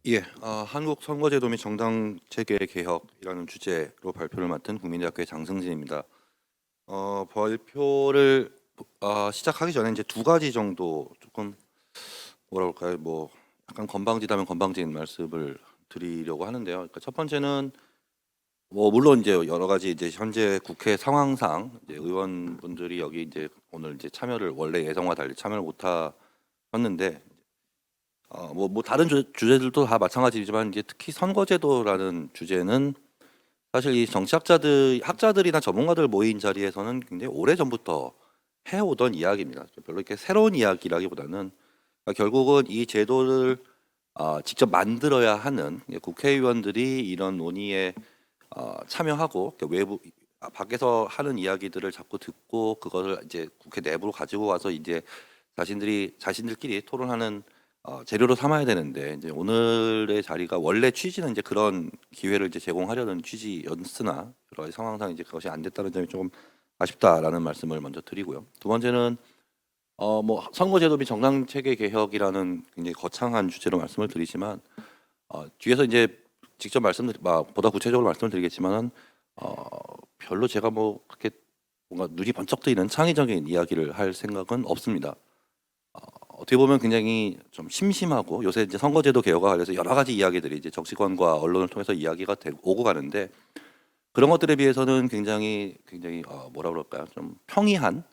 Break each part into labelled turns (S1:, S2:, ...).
S1: 예, 한국 선거제도 및 정당 체계 개혁이라는 주제로 발표를 맡은 국민대학교의 장승진입니다. 발표를 시작하기 전에 이제 두 가지 정도 조금 뭐라 그럴까요? 뭐 약간 건방지다면 건방진 말씀을 드리려고 하는데요. 그러니까 첫 번째는 뭐 물론 이제 여러 가지 이제 현재 국회 상황상 이제 의원분들이 여기 이제 오늘 이제 참여를 원래 예정과 달리 참여를 못 하셨는데 뭐 다른 주제들도 다 마찬가지지만 이제 특히 선거제도라는 주제는 사실 이 정치학자들, 학자들이나 전문가들 모인 자리에서는 굉장히 오래 전부터 해오던 이야기입니다. 별로 이렇게 새로운 이야기라기보다는 결국은 이 제도를 직접 만들어야 하는 국회의원들이 이런 논의에 참여하고 외부 밖에서 하는 이야기들을 자꾸 듣고 그것을 이제 국회 내부로 가지고 와서 이제 자신들끼리 토론하는 재료로 삼아야 되는데 이제 오늘의 자리가 원래 취지는 이제 그런 기회를 이제 제공하려는 취지였으나 여러 가지 상황상 이제 그것이 안 됐다는 점이 조금 아쉽다라는 말씀을 먼저 드리고요. 두 번째는 뭐 선거제도 및 정당 체계 개혁이라는 굉장히 거창한 주제로 말씀을 드리지만 뒤에서 이제 직접 보다 구체적으로 말씀을 드리겠지만은 별로 제가 뭐 그렇게 뭔가 눈이 번쩍 뜨이는 창의적인 이야기를 할 생각은 없습니다. 어떻게 보면 굉장히 좀 심심하고 요새 이제 선거제도 개혁과 관련해서 여러 가지 이야기들이 이제 정치권과 언론을 통해서 이야기가 오고 가는데 그런 것들에 비해서는 굉장히 뭐라 그럴까요? 좀 평이한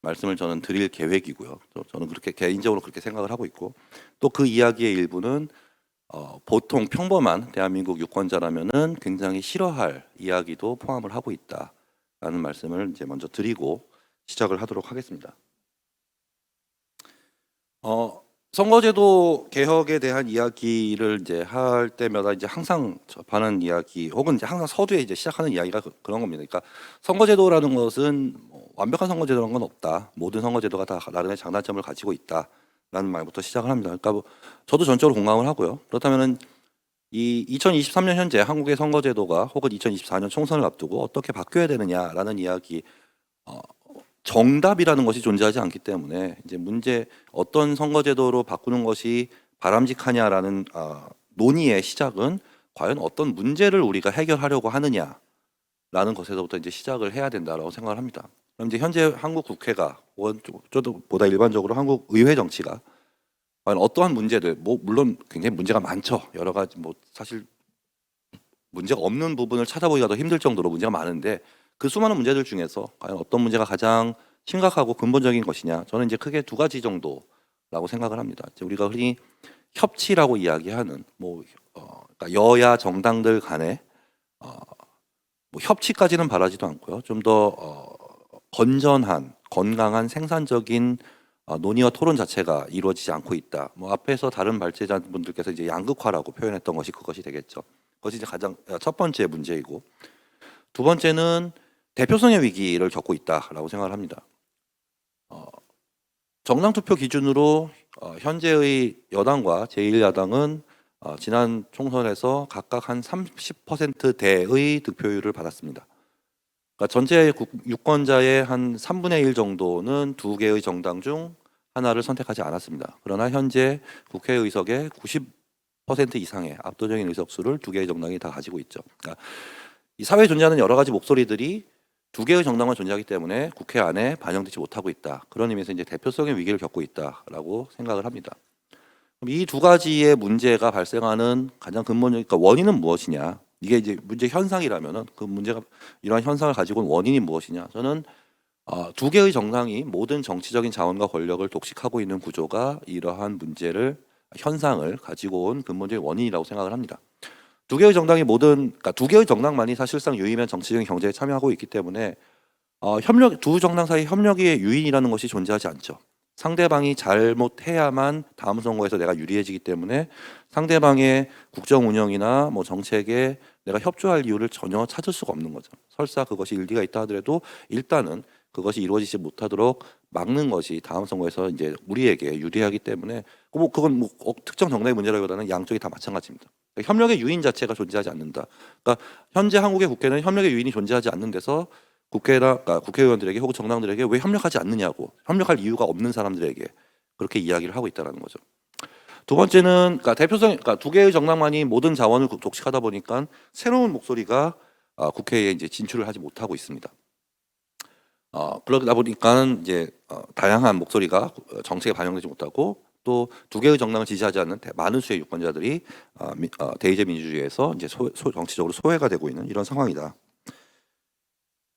S1: 말씀을 저는 드릴 계획이고요. 저는 그렇게 개인적으로 그렇게 생각을 하고 있고 또 그 이야기의 일부는 보통 평범한 대한민국 유권자라면은 굉장히 싫어할 이야기도 포함을 하고 있다라는 말씀을 이제 먼저 드리고 시작을 하도록 하겠습니다. 선거제도 개혁에 대한 이야기를 이제 할 때마다 이제 항상 접하는 이야기 혹은 이제 항상 서두에 이제 시작하는 이야기가 그런 겁니다. 그러니까 선거제도라는 것은 뭐 완벽한 선거제도라는 건 없다. 모든 선거제도가 다 나름의 장단점을 가지고 있다라는 말부터 시작을 합니다. 그러니까 뭐 저도 전적으로 공감을 하고요. 그렇다면은 이 2023년 현재 한국의 선거제도가 혹은 2024년 총선을 앞두고 어떻게 바뀌어야 되느냐라는 이야기 정답이라는 것이 존재하지 않기 때문에 이제 어떤 선거제도로 바꾸는 것이 바람직하냐라는 논의의 시작은 과연 어떤 문제를 우리가 해결하려고 하느냐라는 것에서부터 이제 시작을 해야 된다라고 생각을 합니다. 그럼 이제 현재 한국 국회가 혹은 좀 보다 일반적으로 한국 의회 정치가 과연 어떠한 문제들, 뭐 물론 굉장히 문제가 많죠. 여러 가지 뭐 사실 문제가 없는 부분을 찾아보기가 더 힘들 정도로 문제가 많은데 그 수많은 문제들 중에서 과연 어떤 문제가 가장 심각하고 근본적인 것이냐? 저는 이제 크게 두 가지 정도라고 생각을 합니다. 이제 우리가 흔히 협치라고 이야기하는 그러니까 여야 정당들 간에 뭐 협치까지는 바라지도 않고요. 좀 더 건전한, 건강한, 생산적인 논의와 토론 자체가 이루어지지 않고 있다. 뭐 앞에서 다른 발제자분들께서 이제 양극화라고 표현했던 것이 그것이 되겠죠. 그것이 이제 가장 첫 번째 문제이고 두 번째는 대표성의 위기를 겪고 있다라고 생각을 합니다. 정당 투표 기준으로 현재의 여당과 제1야당은 지난 총선에서 각각 한 30%대의 득표율을 받았습니다. 그러니까 전체 유권자의 한 3분의 1 정도는 두 개의 정당 중 하나를 선택하지 않았습니다. 그러나 현재 국회의석의 90% 이상의 압도적인 의석수를 두 개의 정당이 다 가지고 있죠. 그러니까 이 사회에 존재하는 여러 가지 목소리들이 두 개의 정당만 존재하기 때문에 국회 안에 반영되지 못하고 있다. 그런 의미에서 이제 대표성의 위기를 겪고 있다라고 생각을 합니다. 이 두 가지의 문제가 발생하는 가장 근본적인 그러니까 원인은 무엇이냐? 이게 이제 문제 현상이라면은 그 문제가 이러한 현상을 가지고 온 원인이 무엇이냐? 저는 두 개의 정당이 모든 정치적인 자원과 권력을 독식하고 있는 구조가 이러한 현상을 가지고 온 근본적인 원인이라고 생각을 합니다. 그러니까 두 개의 정당만이 사실상 유의미한 정치적인 경제에 참여하고 있기 때문에 두 정당 사이 협력의 유인이라는 것이 존재하지 않죠. 상대방이 잘못해야만 다음 선거에서 내가 유리해지기 때문에 상대방의 국정 운영이나 뭐 정책에 내가 협조할 이유를 전혀 찾을 수가 없는 거죠. 설사 그것이 일리가 있다 하더라도 일단은 그것이 이루어지지 못하도록 막는 것이 다음 선거에서 이제 우리에게 유리하기 때문에 그건 특정 정당의 문제라기보다는 양쪽이 다 마찬가지입니다. 그러니까 협력의 유인 자체가 존재하지 않는다. 그러니까 현재 한국의 국회는 협력의 유인이 존재하지 않는 데서 그러니까 국회의원들에게 혹은 정당들에게 왜 협력하지 않느냐고 협력할 이유가 없는 사람들에게 그렇게 이야기를 하고 있다는 거죠. 두 번째는 그러니까 대표성, 그러니까 두 개의 정당만이 모든 자원을 독식하다 보니까 새로운 목소리가 국회에 이제 진출을 하지 못하고 있습니다. 그러다 보니까 이제 다양한 목소리가 정책에 반영되지 못하고 또 두 개의 정당을 지지하지 않는 많은 수의 유권자들이 대의제 민주주의에서 이제 정치적으로 소외가 되고 있는 이런 상황이다.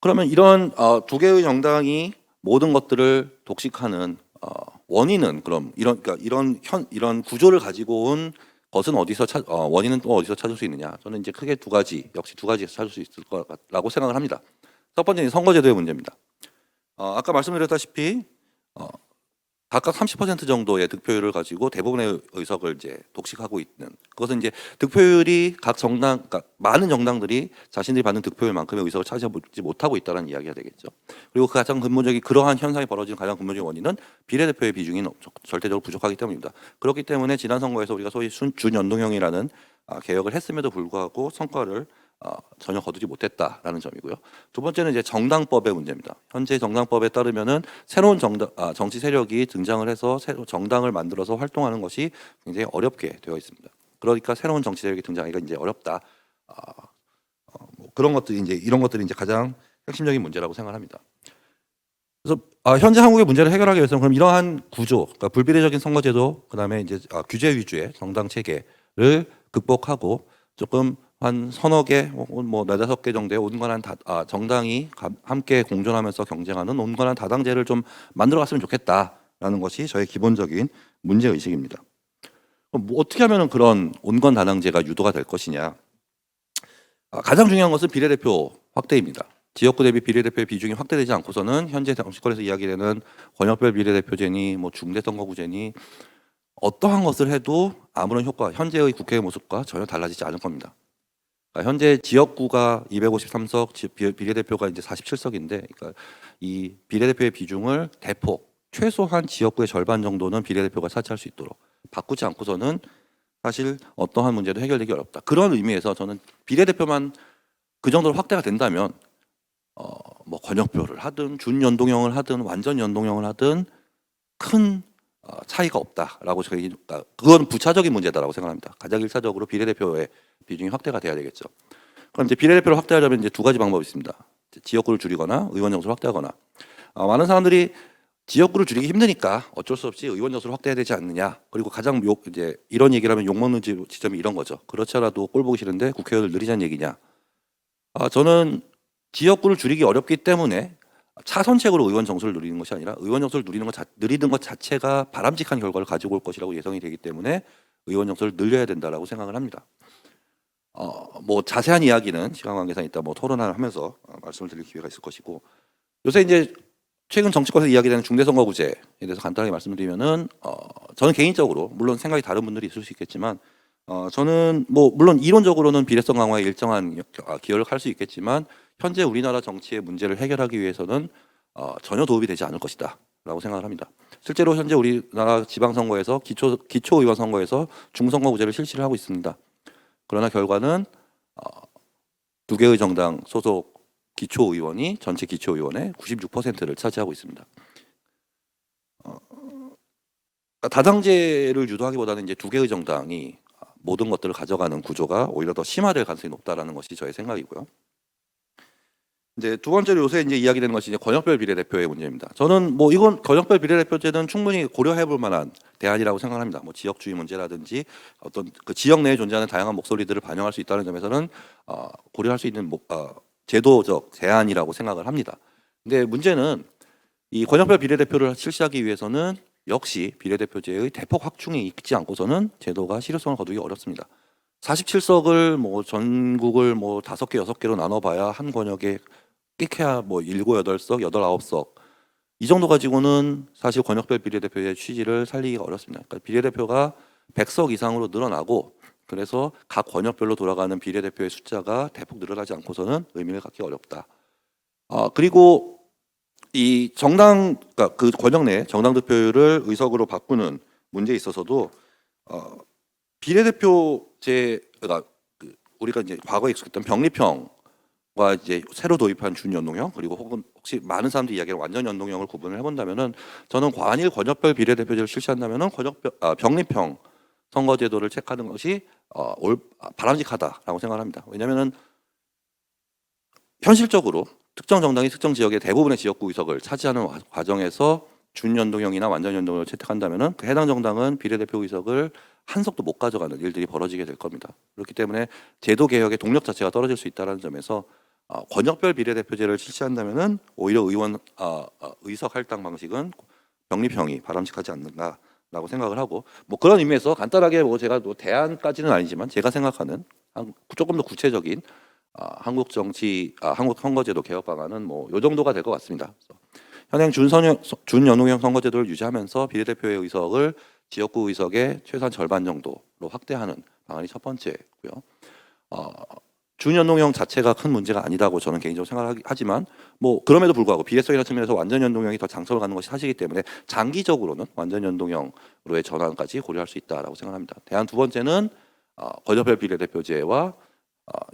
S1: 그러면 이런 두 개의 정당이 모든 것들을 독식하는 원인은 그럼 그러니까 이런 구조를 가지고 온 것은 원인은 또 어디서 찾을 수 있느냐? 저는 이제 크게 역시 두 가지에서 찾을 수 있을 거라고 생각을 합니다. 첫 번째는 선거제도의 문제입니다. 아까 말씀드렸다시피 각각 30% 정도의 득표율을 가지고 대부분의 의석을 이제 독식하고 있는, 그것은 이제 득표율이 각 정당, 그러니까 많은 정당들이 자신들이 받는 득표율만큼의 의석을 차지하지 못하고 있다는 이야기가 되겠죠. 그리고 그 가장 근본적인 그러한 현상이 벌어지는 가장 근본적인 원인은 비례대표의 비중이 절대적으로 부족하기 때문입니다. 그렇기 때문에 지난 선거에서 우리가 소위 준연동형이라는 개혁을 했음에도 불구하고 성과를 전혀 거두지 못했다라는 점이고요. 두 번째는 이제 정당법의 문제입니다. 현재 정당법에 따르면은 새로운 정치 세력이 등장을 해서 새로 정당을 만들어서 활동하는 것이 굉장히 어렵게 되어 있습니다. 그러니까 새로운 정치 세력이 등장하기가 이제 어렵다. 뭐 그런 것들이 이제 이런 것들이 이제 가장 핵심적인 문제라고 생각합니다. 그래서 현재 한국의 문제를 해결하기 위해서는 그럼 이러한 구조, 그러니까 불비례적인 선거제도, 그다음에 이제 규제 위주의 정당 체계를 극복하고 조금 한 서너 개, 뭐 네다섯 개 정도의 온건한 정당이 함께 공존하면서 경쟁하는 온건한 다당제를 좀 만들어갔으면 좋겠다라는 것이 저의 기본적인 문제 의식입니다. 그럼 뭐 어떻게 하면 그런 온건 다당제가 유도가 될 것이냐? 가장 중요한 것은 비례대표 확대입니다. 지역구 대비 비례대표의 비중이 확대되지 않고서는 현재 정치권에서 이야기되는 권역별 비례대표제니 뭐 중대선거구제니 어떠한 것을 해도 아무런 현재의 국회의 모습과 전혀 달라지지 않을 겁니다. 현재 지역구가 253석, 비례대표가 이제 47석인데, 그러니까 이 비례대표의 비중을 대폭 최소한 지역구의 절반 정도는 비례대표가 차지할 수 있도록 바꾸지 않고서는 사실 어떠한 문제도 해결되기 어렵다. 그런 의미에서 저는 비례대표만 그 정도로 확대가 된다면 뭐 권역표를 하든 준연동형을 하든 완전 연동형을 하든 큰 차이가 없다라고 그러니까 그건 부차적인 문제다라고 생각합니다. 가장 일차적으로 비례대표의 비중이 확대가 돼야 되겠죠. 그럼 이제 비례대표를 확대하려면 이제 두 가지 방법이 있습니다. 지역구를 줄이거나 의원 정수를 확대하거나. 많은 사람들이 지역구를 줄이기 힘드니까 어쩔 수 없이 의원 정수를 확대해야 되지 않느냐. 그리고 가장 이제 이런 얘기를 하면 욕먹는 지점이 이런 거죠. 그렇지 않아도 꼴 보기 싫은데 국회의원을 늘리자는 얘기냐. 저는 지역구를 줄이기 어렵기 때문에 차선책으로 의원 정수를 누리는 것이 아니라 의원 정수를 누리는 것 자체가 바람직한 결과를 가지고 올 것이라고 예상이 되기 때문에 의원 정수를 늘려야 된다라고 생각을 합니다. 뭐 자세한 이야기는 시간 관계상 이따 뭐 토론을 하면서 말씀을 드릴 기회가 있을 것이고, 요새 이제 최근 정치권에서 이야기되는 중대선거구제에 대해서 간단하게 말씀드리면은 저는 개인적으로 물론 생각이 다른 분들이 있을 수 있겠지만 저는 뭐 물론 이론적으로는 비례성 강화에 일정한 기여를 할 수 있겠지만 현재 우리나라 정치의 문제를 해결하기 위해서는 전혀 도움이 되지 않을 것이다라고 생각을 합니다. 실제로 현재 우리나라 지방선거에서 기초의원 선거에서 중선거구제를 실시를 하고 있습니다. 그러나 결과는 두 개의 정당 소속 기초의원이 전체 기초의원의 96%를 차지하고 있습니다. 다당제를 유도하기보다는 이제 두 개의 정당이 모든 것들을 가져가는 구조가 오히려 더 심화될 가능성이 높다라는 것이 저의 생각이고요. 이제 두 번째로 요새 이제 이야기되는 것이 이제 권역별 비례대표의 문제입니다. 저는 뭐 이건 권역별 비례대표제는 충분히 고려해볼 만한 대안이라고 생각합니다. 뭐 지역주의 문제라든지 어떤 그 지역 내에 존재하는 다양한 목소리들을 반영할 수 있다는 점에서는 고려할 수 있는 제도적 대안이라고 생각을 합니다. 근데 문제는 이 권역별 비례대표를 실시하기 위해서는 역시 비례대표제의 대폭 확충이 있지 않고서는 제도가 실효성을 거두기 어렵습니다. 47석을 뭐 전국을 뭐 5개, 6개로 나눠봐야 한 권역에 끼케야 뭐 7, 8석, 8, 9석 이 정도 가지고는 사실 권역별 비례대표의 취지를 살리기가 어렵습니다. 그러니까 비례대표가 100석 이상으로 늘어나고 그래서 각 권역별로 돌아가는 비례대표의 숫자가 대폭 늘어나지 않고서는 의미를 갖기 어렵다. 그리고 이 그러니까 그 권역 내 정당 득표율을 의석으로 바꾸는 문제에 있어서도 비례대표제가 우리가 이제 과거에 익숙했던 병립형과 이제 새로 도입한 준연동형, 그리고 혹시 많은 사람들이 이야기하는 완전 연동형을 구분을 해본다면은 저는 관일 권역별 비례대표제를 실시한다면은 병립형 선거제도를 체크하는 것이 바람직하다라고 생각합니다. 왜냐하면 현실적으로 특정 정당이 특정 지역의 대부분의 지역구 의석을 차지하는 과정에서 준연동형이나 완전연동형을 채택한다면 그 해당 정당은 비례대표 의석을 한 석도 못 가져가는 일들이 벌어지게 될 겁니다. 그렇기 때문에 제도 개혁의 동력 자체가 떨어질 수 있다는 점에서 권역별 비례대표제를 실시한다면 오히려 의석 할당 방식은 병립형이 바람직하지 않는가라고 생각을 하고, 뭐 그런 의미에서 간단하게 뭐 제가 뭐 대안까지는 아니지만 제가 생각하는 조금 더 구체적인 한국 선거제도 개혁 방안은 뭐 요 정도가 될 것 같습니다. 현행 준연동형 선거제도를 유지하면서 비례대표의 의석을 지역구 의석의 최소한 절반 정도로 확대하는 방안이 첫 번째고요. 준연동형 자체가 큰 문제가 아니라고 저는 개인적으로 생각하지만 뭐 그럼에도 불구하고 비례성이라는 측면에서 완전연동형이 더 장점을 갖는 것이 사실이기 때문에 장기적으로는 완전연동형으로의 전환까지 고려할 수 있다라고 생각합니다. 대안 두 번째는 권역별 비례대표제와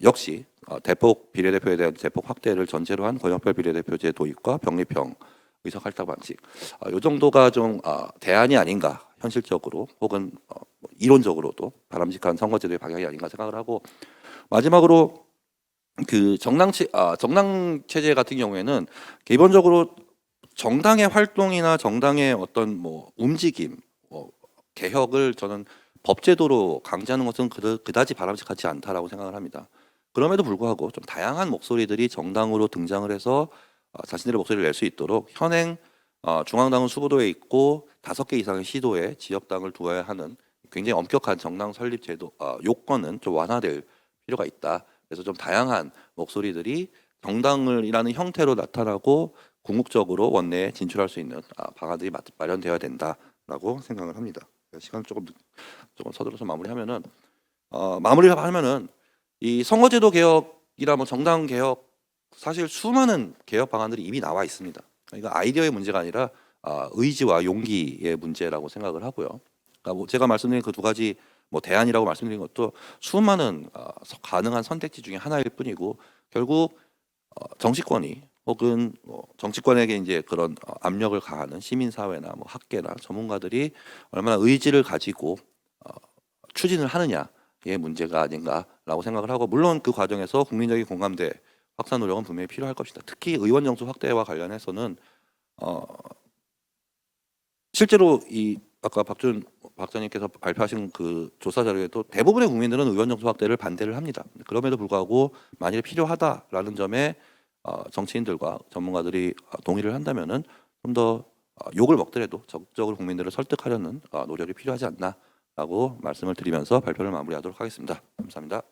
S1: 역시 대폭 비례대표에 대한 대폭 확대를 전제로 한 권역별 비례대표제 도입과 병립형 의석 할당 방식, 이 정도가 좀 대안이 아닌가, 현실적으로 혹은 이론적으로도 바람직한 선거제도의 방향이 아닌가 생각을 하고, 마지막으로 그 정당 체제 같은 경우에는 기본적으로 정당의 활동이나 정당의 어떤 뭐 움직임, 개혁을 저는 법제도로 강제하는 것은 그다지 바람직하지 않다라고 생각을 합니다. 그럼에도 불구하고 좀 다양한 목소리들이 정당으로 등장을 해서 자신들의 목소리를 낼 수 있도록 현행 중앙당은 수구도에 있고 5개 이상의 시도에 지역당을 두어야 하는 굉장히 엄격한 정당 설립 제도 요건은 좀 완화될 필요가 있다. 그래서 좀 다양한 목소리들이 정당이라는 형태로 나타나고 궁극적으로 원내에 진출할 수 있는 방안들이 마련되어야 된다라고 생각을 합니다. 시간 조금 서둘러서 마무리하면은 이 선거제도 개혁이나 뭐 정당 개혁, 사실 수많은 개혁 방안들이 이미 나와 있습니다. 그러니까 아이디어의 문제가 아니라 의지와 용기의 문제라고 생각을 하고요. 그러니까 뭐 제가 말씀드린 그 두 가지 뭐 대안이라고 말씀드린 것도 수많은 가능한 선택지 중에 하나일 뿐이고, 결국 정치권이 혹은 정치권에게 이제 그런 압력을 가하는 시민사회나 뭐 학계나 전문가들이 얼마나 의지를 가지고 추진을 하느냐의 문제가 아닌가라고 생각을 하고, 물론 그 과정에서 국민적인 공감대 확산 노력은 분명히 필요할 것이다. 특히 의원 정수 확대와 관련해서는 실제로 이 아까 박준 박사님께서 발표하신 그 조사 자료에도 대부분의 국민들은 의원 정수 확대를 반대를 합니다. 그럼에도 불구하고 만일 필요하다라는 점에 정치인들과 전문가들이 동의를 한다면은 좀 더 욕을 먹더라도 적극적으로 국민들을 설득하려는 노력이 필요하지 않나라고 말씀을 드리면서 발표를 마무리하도록 하겠습니다. 감사합니다.